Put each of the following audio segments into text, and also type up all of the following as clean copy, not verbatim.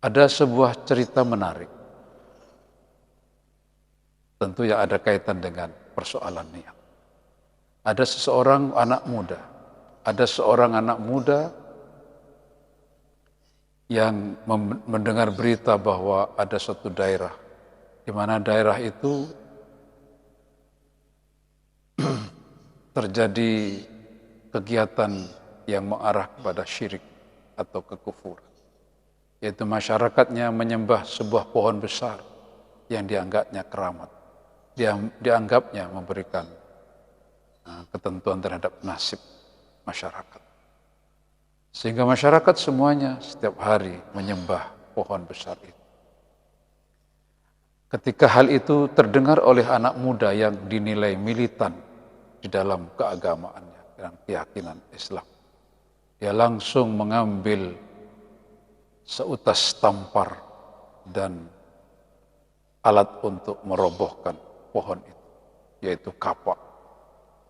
Ada sebuah cerita menarik, tentu yang ada kaitan dengan persoalan niat. Ada seorang anak muda yang mendengar berita bahwa ada suatu daerah, di mana daerah itu terjadi kegiatan yang mengarah kepada syirik atau kekufuran. Yaitu masyarakatnya menyembah sebuah pohon besar yang dianggapnya keramat. Dianggapnya memberikan ketentuan terhadap nasib masyarakat. Sehingga masyarakat semuanya setiap hari menyembah pohon besar itu. Ketika hal itu terdengar oleh anak muda yang dinilai militan di dalam keagamaannya dan keyakinan Islam, dia langsung mengambil seutas tampar dan alat untuk merobohkan pohon itu, yaitu kapak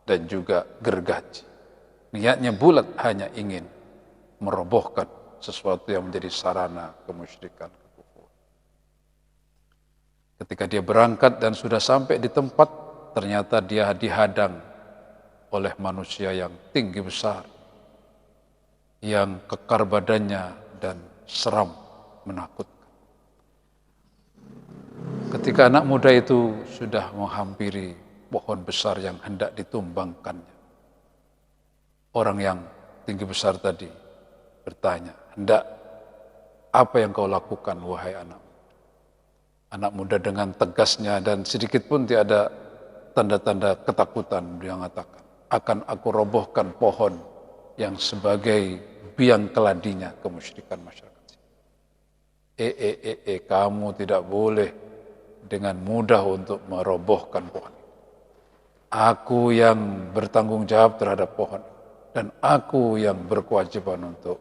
dan juga gergaji. Niatnya bulat, hanya ingin merobohkan sesuatu yang menjadi sarana kemusyrikan, kekufuran. Ketika dia berangkat dan sudah sampai di tempat, ternyata dia dihadang oleh manusia yang tinggi besar, yang kekar badannya dan seram menakutkan. Ketika anak muda itu sudah menghampiri pohon besar yang hendak ditumbangkannya, orang yang tinggi besar tadi bertanya, apa yang kau lakukan wahai anak muda? Anak muda dengan tegasnya dan sedikit pun tidak ada tanda-tanda ketakutan, dia mengatakan, akan aku robohkan pohon yang sebagai biang keladinya kemusyrikan masyarakat. Kamu tidak boleh dengan mudah untuk merobohkan pohon. Aku yang bertanggung jawab terhadap pohon dan aku yang berkewajiban untuk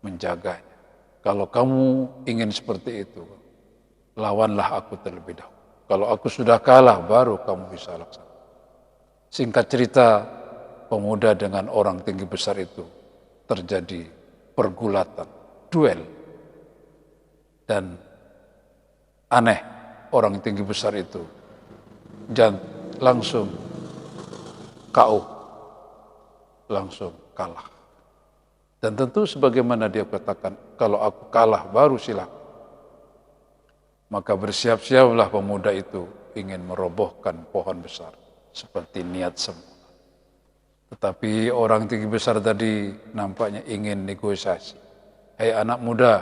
menjaganya. Kalau kamu ingin seperti itu, lawanlah aku terlebih dahulu. Kalau aku sudah kalah, baru kamu bisa laksanakan. Singkat cerita, pemuda dengan orang tinggi besar itu terjadi pergulatan, duel. Dan aneh, orang tinggi besar itu langsung KO, langsung kalah. Dan tentu sebagaimana dia katakan, kalau aku kalah baru silakan. Maka bersiap-siaplah pemuda itu ingin merobohkan pohon besar seperti niat semula. Tetapi orang tinggi besar tadi nampaknya ingin negosiasi. Hei anak muda,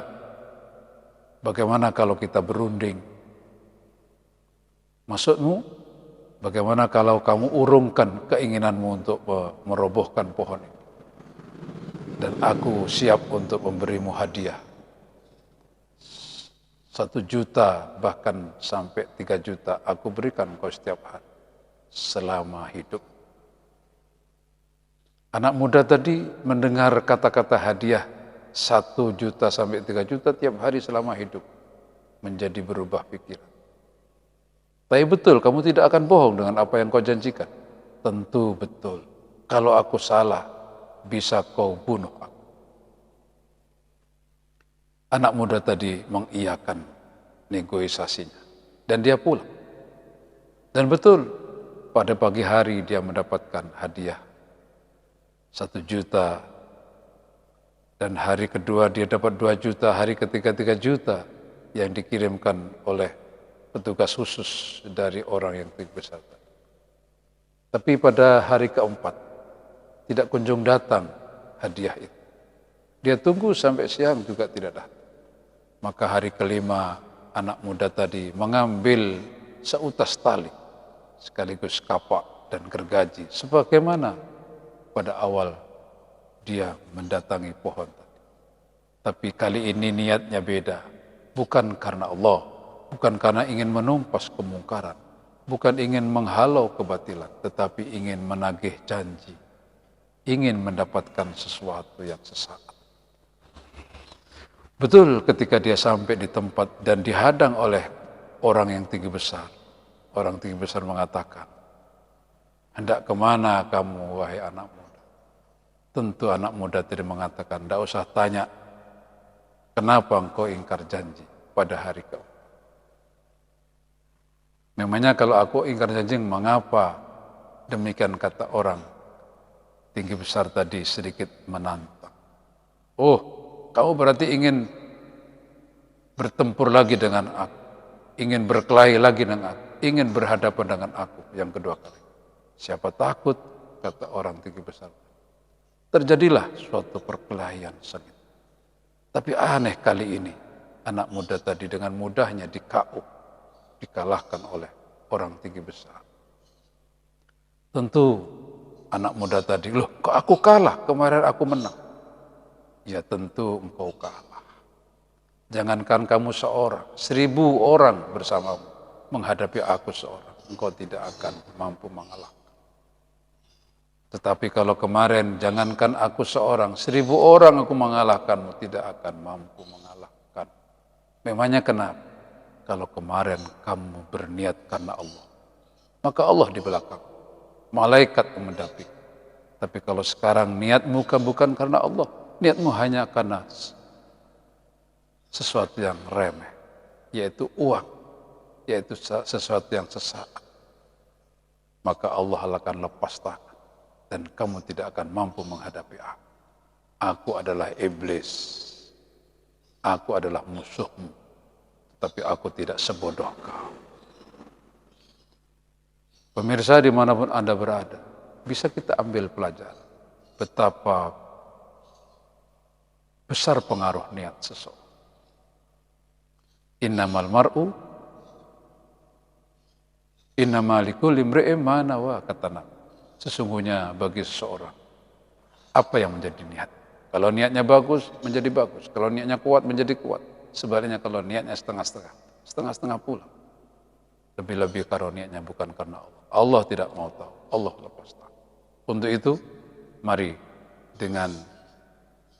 bagaimana kalau kita berunding? Maksudmu, bagaimana kalau kamu urungkan keinginanmu untuk merobohkan pohon ini? Dan aku siap untuk memberimu hadiah. 1 juta bahkan sampai 3 juta aku berikan kau setiap hari selama hidup. Anak muda tadi mendengar kata-kata hadiah 1 juta sampai 3 juta tiap hari selama hidup, menjadi berubah pikiran. Tapi betul, kamu tidak akan bohong dengan apa yang kau janjikan. Tentu betul. Kalau aku salah, bisa kau bunuh aku. Anak muda tadi mengiyakan negosiasinya. Dan dia pulang. Dan betul, pada pagi hari dia mendapatkan hadiah 1 juta. Dan hari kedua dia dapat 2 juta, hari ketiga 3 juta yang dikirimkan oleh petugas khusus dari orang yang tinggi besar. Tapi pada hari keempat, tidak kunjung datang hadiah itu. Dia tunggu sampai siang juga tidak datang. Maka hari kelima, anak muda tadi mengambil seutas tali, sekaligus kapak dan gergaji, sebagaimana pada awal dia mendatangi pohon tadi. Tapi kali ini niatnya beda, bukan karena Allah, bukan karena ingin menumpas kemungkaran, bukan ingin menghalau kebatilan, tetapi ingin menagih janji, ingin mendapatkan sesuatu yang sesaat. Betul, ketika dia sampai di tempat dan dihadang oleh orang yang tinggi besar, orang tinggi besar mengatakan, hendak kemana kamu wahai anak muda? Tentu anak muda tadi mengatakan, tidak usah tanya, Kenapa engkau ingkar janji pada hari keempat? Memangnya kalau aku ingkar janji, mengapa demikian kata orang tinggi besar tadi sedikit menantang. Oh, kamu berarti ingin bertempur lagi dengan aku, ingin berkelahi lagi dengan aku, ingin berhadapan dengan aku yang kedua kali. Siapa takut, kata orang tinggi besar. Terjadilah suatu perkelahian sengit. Tapi aneh kali ini, anak muda tadi dengan mudahnya dikalahkan oleh orang tinggi besar. Tentu anak muda tadi, loh kok aku kalah, kemarin aku menang. Ya tentu engkau kalah. Jangankan kamu seorang, 1000 orang bersamamu menghadapi aku seorang, engkau tidak akan mampu mengalahkan. Tetapi kalau kemarin, jangankan aku seorang, 1000 orang aku mengalahkanmu, tidak akan mampu mengalahkan. Memangnya kenapa? Kalau kemarin kamu berniat karena Allah, maka Allah di belakang, malaikat yang mendampingi. Tapi kalau sekarang niatmu bukan karena Allah, niatmu hanya karena sesuatu yang remeh, yaitu uang, yaitu sesuatu yang sesaat, maka Allah akan lepas tangan dan kamu tidak akan mampu menghadapi aku. Aku adalah iblis, aku adalah musuhmu, tapi aku tidak sebodoh kau. Pemirsa dimanapun Anda berada, bisa kita ambil pelajaran betapa besar pengaruh niat seseorang. Innamal mar'u innama likulli imri'in ma nawa, kata Nabi. Sesungguhnya bagi seseorang apa yang menjadi niat. Kalau niatnya bagus, menjadi bagus. Kalau niatnya kuat, menjadi kuat. Sebaliknya kalau niatnya setengah-setengah, setengah-setengah pula. Lebih-lebih kalau niatnya bukan karena Allah. Allah tidak mau tahu, Allah lepas tangan. Untuk itu, mari dengan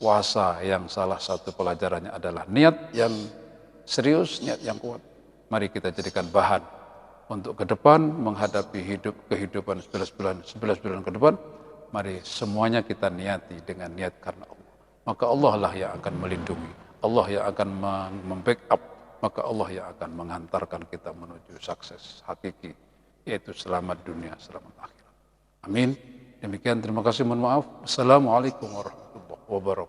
puasa yang salah satu pelajarannya adalah niat yang serius, niat yang kuat. Mari kita jadikan bahan untuk ke depan menghadapi kehidupan 11 bulan ke depan. Mari semuanya kita niati dengan niat karena Allah. Maka Allah lah yang akan melindungi, Allah yang akan membackup, maka Allah yang akan menghantarkan kita menuju sukses hakiki, yaitu selamat dunia, selamat akhirat. Amin. Demikian, terima kasih, mohon maaf. Assalamualaikum warahmatullahi wabarakatuh.